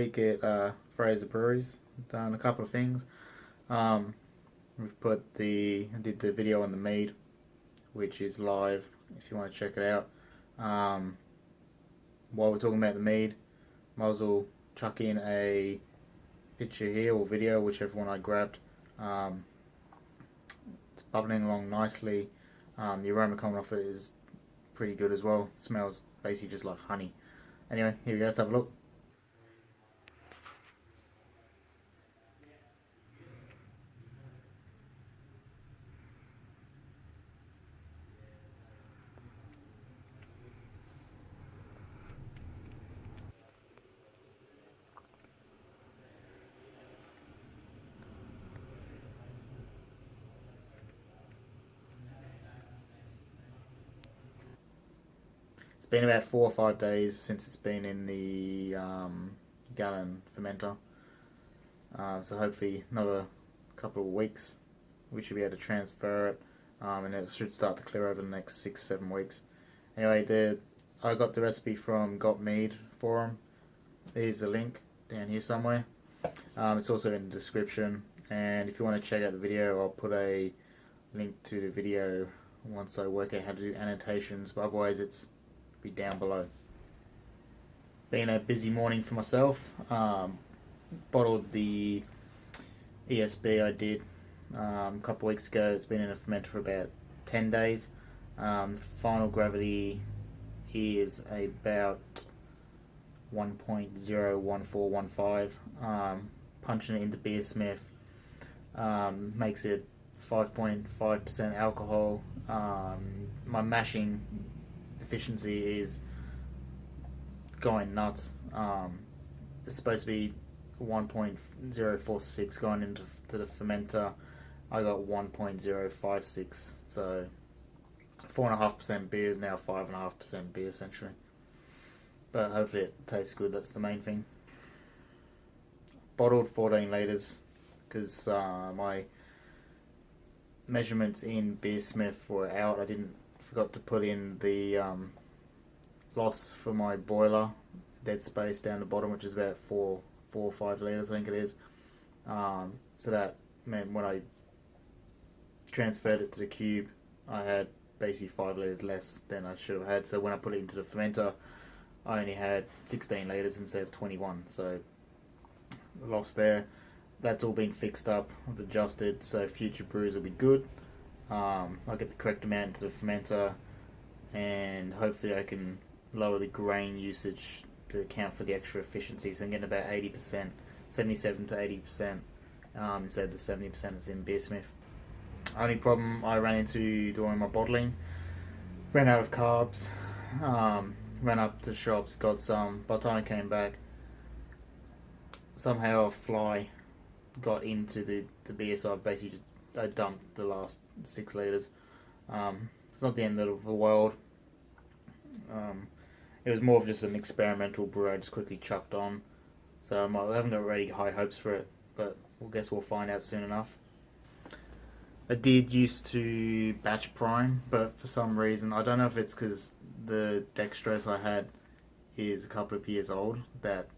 week at FraserBreweries. Done a couple of things. We've I did the video on the Mead, which is live if you want to check it out. While we're talking about the Mead, might as well chuck in a picture here or video, whichever one I grabbed. It's bubbling along nicely. The aroma coming off it is pretty good as well. It smells basically just like honey. Anyway, here we go, let's have a look. It's been about 4 or 5 days since it's been in the gallon fermenter, so hopefully another couple of weeks we should be able to transfer it, and it should start to clear over the next 6-7 weeks. Anyway, I got the recipe from Mead forum. Here's the link down here somewhere. It's also in the description, and if you want to check out the video, I'll put a link to the video once I work out how to do annotations, but otherwise it's be down below. Been a busy morning for myself. Bottled the ESB I did a couple of weeks ago. It's been in a fermenter for about 10 days. Final gravity is about 1.01415. Punching it into Beersmith makes it 5.5% alcohol. My mashing efficiency is going nuts. It's supposed to be 1.046 going into the fermenter. I got 1.056, so 4.5% beer is now 5.5% beer essentially. But hopefully it tastes good, that's the main thing. Bottled 14 litres because my measurements in Beersmith were out. I forgot to put in the loss for my boiler, dead space down the bottom, which is about 4 or 5 litres I think it is. So that meant when I transferred it to the cube, I had basically 5 litres less than I should have had. So when I put it into the fermenter, I only had 16 litres instead of 21. So lost there. That's all been fixed up. I've adjusted, so future brews will be good. I'll get the correct amount into the fermenter, and hopefully I can lower the grain usage to account for the extra efficiency. So I'm getting about 80%, 77 to 80% instead of the 70% that's in Beersmith. Only problem I ran into doing my bottling, ran out of carbs, ran up to the shops, got some. By the time I came back, somehow a fly got into the beer, so I dumped the last 6 litres. It's not the end of the world. It was more of just an experimental brew I just quickly chucked on, so I haven't got really high hopes for it, but I guess we'll find out soon enough. I did used to batch prime, but for some reason, I don't know if it's because the dextrose I had is a couple of years old, that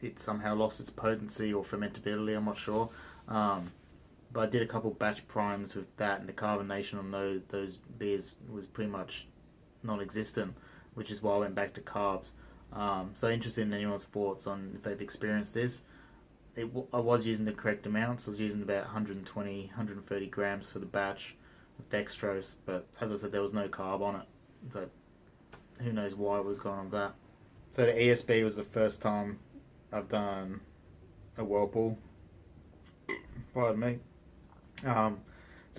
it somehow lost its potency or fermentability, I'm not sure. But I did a couple batch primes with that, and the carbonation on those beers was pretty much non-existent, which is why I went back to carbs. So interested in anyone's thoughts on if they've experienced this. I was using the correct amounts. I was using about 120, 130 grams for the batch of dextrose, but as I said, there was no carb on it. So who knows why it was going on with that. So the ESB was the first time I've done a whirlpool. Pardon me. So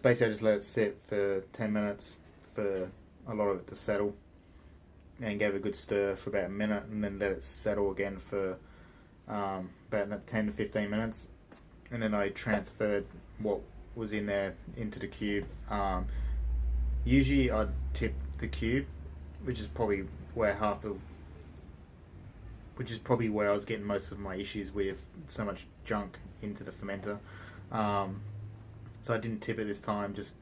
basically I just let it sit for 10 minutes for a lot of it to settle, and gave it a good stir for about a minute, and then let it settle again for about 10 to 15 minutes, and then I transferred what was in there into the cube. Usually I'd tip the cube, which is probably where I was getting most of my issues with so much junk into the fermenter. So I didn't tip it this time, just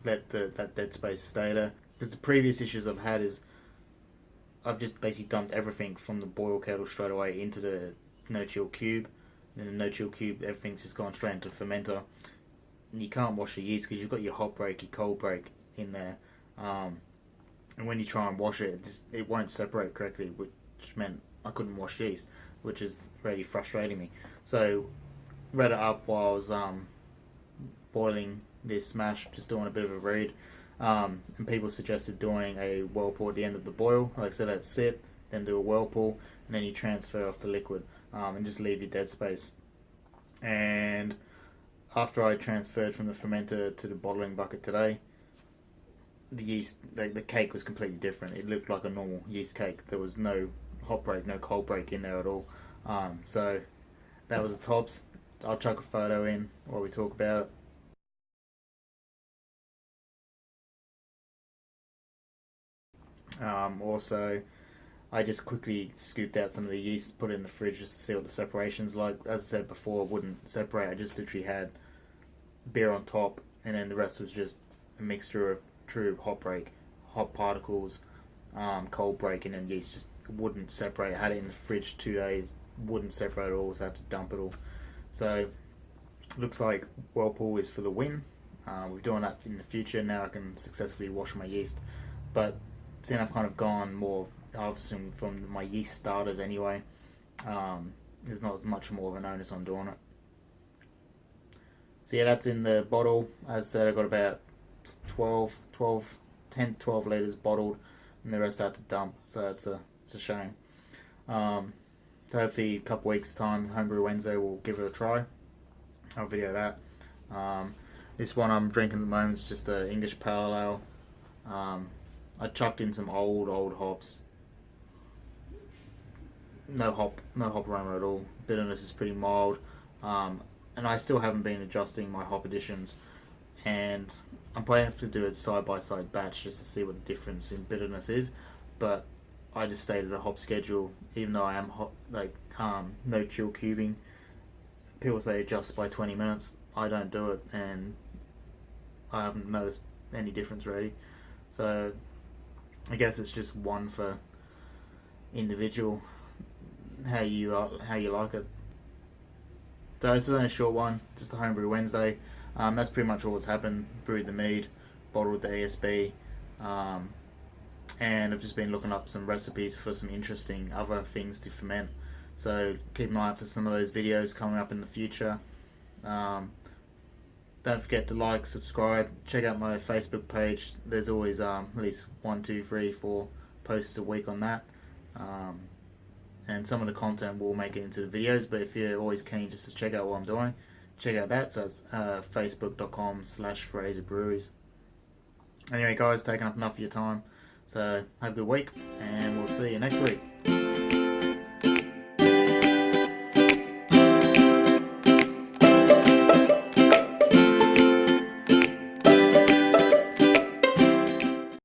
let that dead space stay there. Because the previous issues I've had is I've just basically dumped everything from the boil kettle straight away into the no-chill cube. And in the no-chill cube, everything's just gone straight into the fermenter. And you can't wash the yeast because you've got your hot break, your cold break in there. And when you try and wash it, it won't separate correctly, which meant I couldn't wash yeast, which is really frustrating me. So, read it up while I was boiling this mash, just doing a bit of a read. And people suggested doing a whirlpool at the end of the boil. Like I said, I'd sit, then do a whirlpool, and then you transfer off the liquid, and just leave your dead space. And after I transferred from the fermenter to the bottling bucket today, the yeast, the cake was completely different. It looked like a normal yeast cake. There was no hot break, no cold break in there at all. So that was the tops. I'll chuck a photo in while we talk about it. Also, I just quickly scooped out some of the yeast, put it in the fridge just to see what the separation's like. As I said before, it wouldn't separate. I just literally had beer on top, and then the rest was just a mixture of true hot break, hot particles, cold break, and then yeast. Just wouldn't separate. I had it in the fridge 2 days, wouldn't separate at all, so I had to dump it all. So, looks like whirlpool is for the win. We're doing that in the future. Now I can successfully wash my yeast. But since I've kind of gone more, obviously from my yeast starters anyway, there's not as much more of an onus on doing it. So yeah, that's in the bottle. As I said, I got about 10 to 12 litres bottled, and the rest I had to dump, so it's a shame. So hopefully a couple weeks time, Homebrew Wednesday, we'll give it a try. I'll video that. This one I'm drinking at the moment is just an English Pale Ale. I chucked in some old hops. No hop aroma at all. Bitterness is pretty mild. And I still haven't been adjusting my hop additions. And I'm planning to do a side-by-side batch just to see what the difference in bitterness is. But I just stayed at a hop schedule, even though I am no chill cubing. People say adjust by 20 minutes. I don't do it, and I haven't noticed any difference really. So I guess it's just one for individual, how you like it. So this is only a short one, just a Homebrew Wednesday. That's pretty much all that's happened. Brewed the mead, bottled the ASB, and I've just been looking up some recipes for some interesting other things to ferment. So keep an eye out for some of those videos coming up in the future. Don't forget to like, subscribe, check out my Facebook page. There's always at least 1, 2, 3, 4 posts a week on that. And some of the content will make it into the videos, but if you're always keen just to check out what I'm doing, check out that. So it's facebook.com/FraserBreweries. Anyway guys, taking up enough of your time. So have a good week, and we'll see you next week.